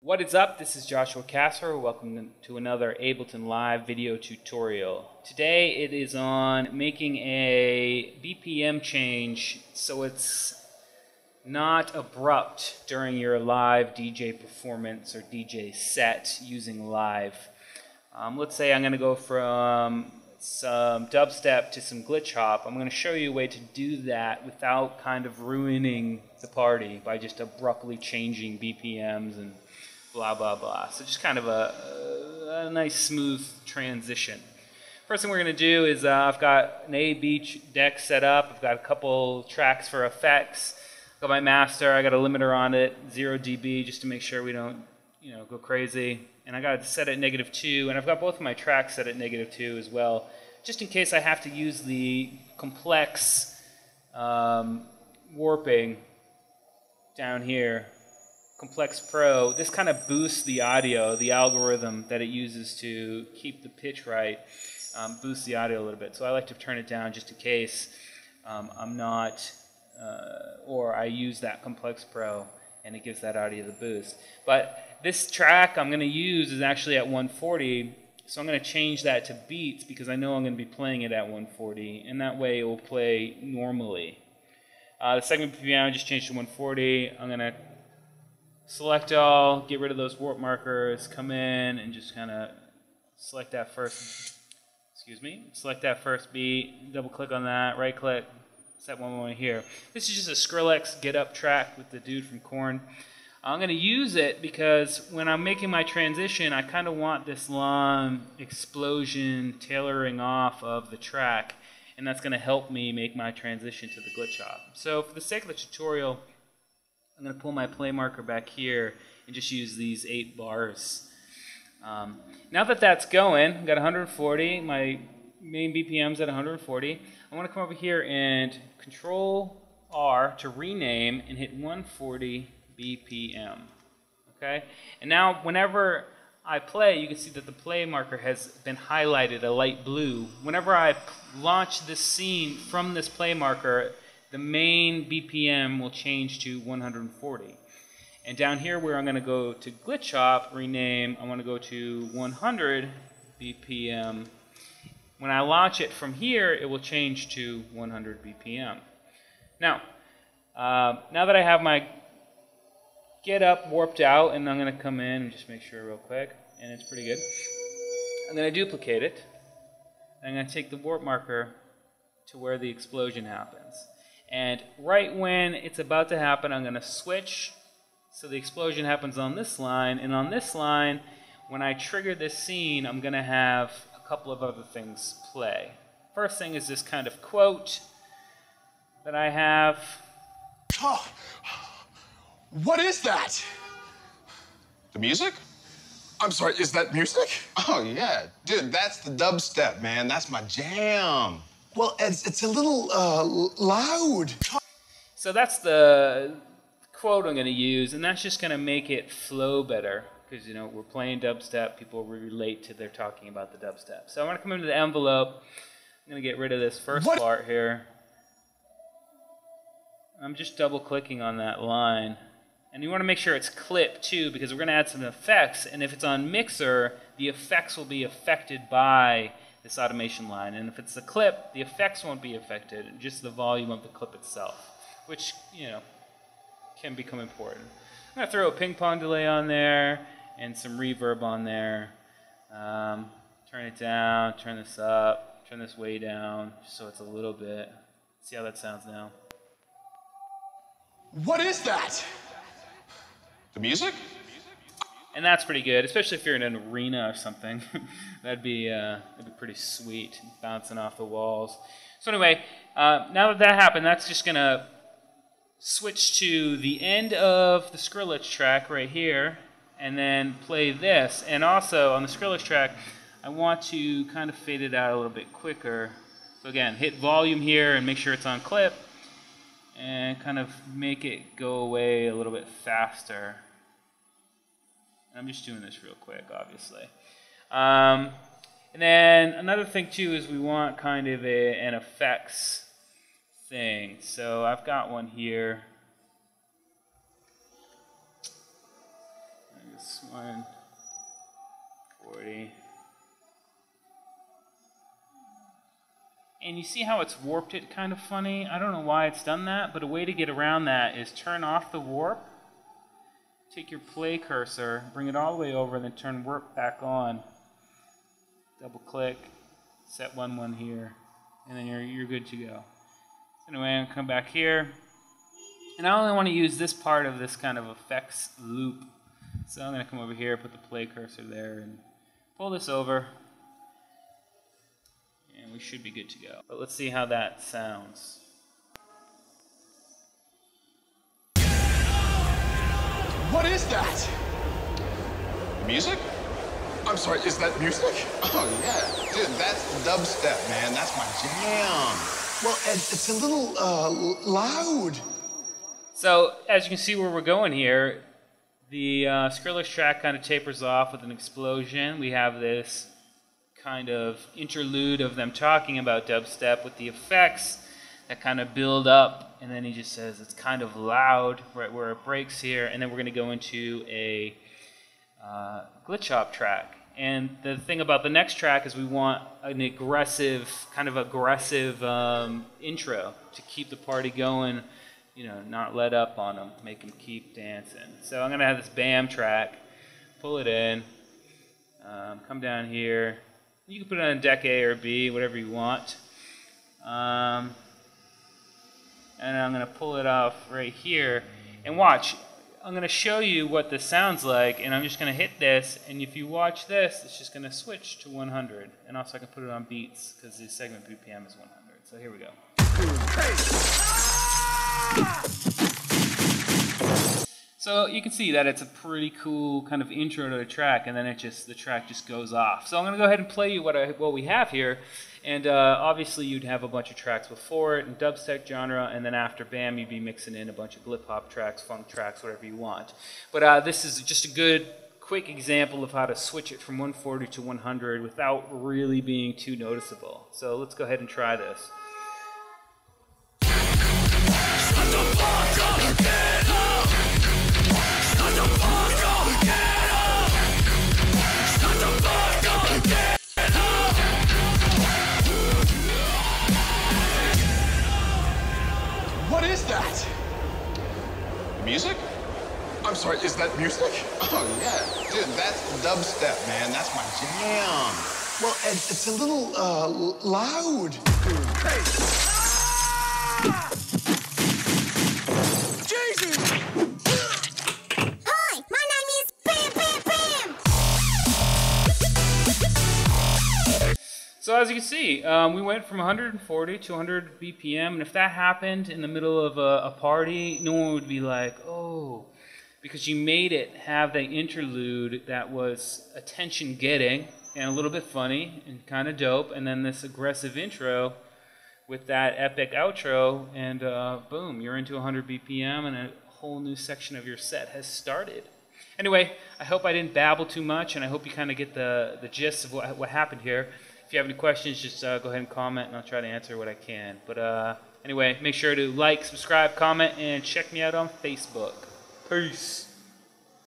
What is up? This is Joshua Casper. Welcome to another Ableton Live video tutorial. Today it is on making a BPM change so it's not abrupt during your live DJ performance or DJ set using live. Let's say I'm going to go from some dubstep to some glitch hop. I'm going to show you a way to do that without kind of ruining the party by just abruptly changing BPMs and blah blah blah. So just kind of a nice smooth transition. First thing we're going to do is I've got an A-B deck set up. I've got a couple tracks for effects. I've got my master. I got a limiter on it, 0 dB, just to make sure we don't go crazy. And I got it set at -2, and I've got both of my tracks set at -2 as well, just in case I have to use the complex warping down here. Complex Pro, this kind of boosts the audio, the algorithm that it uses to keep the pitch right, boosts the audio a little bit. So I like to turn it down just in case I'm not, or I use that Complex Pro and it gives that audio the boost. But this track I'm going to use is actually at 140, so I'm going to change that to beats because I know I'm going to be playing it at 140, and that way it will play normally. The second BPM I just changed to 140. I'm going to select all, get rid of those warp markers, come in and just kind of select that first, select that first beat, double click on that, right click, set one more here. This is just a Skrillex Get Up track with the dude from Korn. I'm going to use it because when I'm making my transition, I kind of want this long explosion tailoring off of the track, and that's going to help me make my transition to the glitch hop. So for the sake of the tutorial, I'm going to pull my play marker back here and just use these 8 bars. Now that that's going, I've got 140, my main BPM's at 140. I want to come over here and Control R to rename and hit 140 BPM. Okay? And now whenever I play, you can see that the play marker has been highlighted a light blue. Whenever I launch this scene from this play marker, the main BPM will change to 140. And down here where I'm going to go to glitch hop, rename, I want to go to 100 BPM. When I launch it from here, it will change to 100 BPM. Now that I have my get up warped out, and I'm going to come in and just make sure real quick, and it's pretty good. I'm going to duplicate it. I'm going to take the warp marker to where the explosion happens. And right when it's about to happen, I'm going to switch so the explosion happens on this line. And on this line, when I trigger this scene, I'm going to have a couple of other things play. First thing is this kind of quote that I have. Oh, what is that? The music? I'm sorry, is that music? Oh, yeah. Dude, that's the dubstep, man. That's my jam. Well, it's a little loud. So that's the quote I'm going to use, and that's just going to make it flow better because, we're playing dubstep. People relate to they're talking about the dubstep. So I'm going to come into the envelope. I'm going to get rid of this first part here. I'm just double-clicking on that line. And you want to make sure it's clipped, too, because we're going to add some effects. And if it's on mixer, the effects will be affected by this automation line, and if it's a clip, the effects won't be affected, just the volume of the clip itself, which can become important. I'm going to throw a ping pong delay on there and some reverb on there. Turn it down, turn this up, turn this way down, just so it's a little bit. See how that sounds now. What is that? The music? And that's pretty good, especially if you're in an arena or something. that'd be pretty sweet, bouncing off the walls. So anyway, now that happened, that's just going to switch to the end of the Skrillex track right here, and then play this. And also, on the Skrillex track, I want to kind of fade it out a little bit quicker. So again, hit volume here and make sure it's on clip, and kind of make it go away a little bit faster. I'm just doing this real quick, obviously. And then another thing, too, is we want kind of an effects thing. So I've got one here. Oops, 140. And you see how it's warped it kind of funny? I don't know why it's done that, but a way to get around that is turn off the warp, take your play cursor, bring it all the way over, and then turn warp back on. Double click, set 1 here, and then you're good to go. So anyway, I'm gonna come back here, and I only want to use this part of this kind of effects loop. So I'm gonna come over here, put the play cursor there, and pull this over. And we should be good to go. But let's see how that sounds. What is that? Music? I'm sorry, is that music? Oh, yeah. Dude, that's the dubstep, man. That's my jam. Well, it's a little loud. So, as you can see where we're going here, the Skrillex track kind of tapers off with an explosion. We have this kind of interlude of them talking about dubstep with the effects that kind of build up, and then he just says it's kind of loud right where it breaks here, and then we're going to go into a glitch hop track. And the thing about the next track is we want an aggressive, kind of aggressive intro to keep the party going, you know, not let up on them, make them keep dancing. So I'm going to have this BAM track, pull it in, come down here. You can put it on deck A or B, whatever you want. And I'm going to pull it off right here. And watch, I'm going to show you what this sounds like, and I'm just going to hit this, and if you watch this, it's just going to switch to 100. And also I can put it on beats, because the segment BPM is 100. So here we go. So you can see that it's a pretty cool kind of intro to the track, and then the track just goes off. So I'm going to go ahead and play you what we have here, and obviously you'd have a bunch of tracks before it in dubstep genre, and then after BAM you'd be mixing in a bunch of glitch hop tracks, funk tracks, whatever you want. But this is just a good, quick example of how to switch it from 140 to 100 without really being too noticeable. So let's go ahead and try this. What is that? Music? I'm sorry, is that music? Oh, yeah. Dude, that's the dubstep, man. That's my jam. Well, it's a little loud. Jesus! Hi, my name is Bam Bam Bam! So as you can see, we went from 140 to 100 BPM, and if that happened in the middle of a party, no one would be like, oh, because you made it have the interlude that was attention-getting and a little bit funny and kind of dope, and then this aggressive intro with that epic outro, and boom, you're into 100 BPM, and a whole new section of your set has started. Anyway, I hope I didn't babble too much, and I hope you kind of get the gist of what happened here. If you have any questions, just go ahead and comment, and I'll try to answer what I can. But anyway, make sure to like, subscribe, comment, and check me out on Facebook. Peace.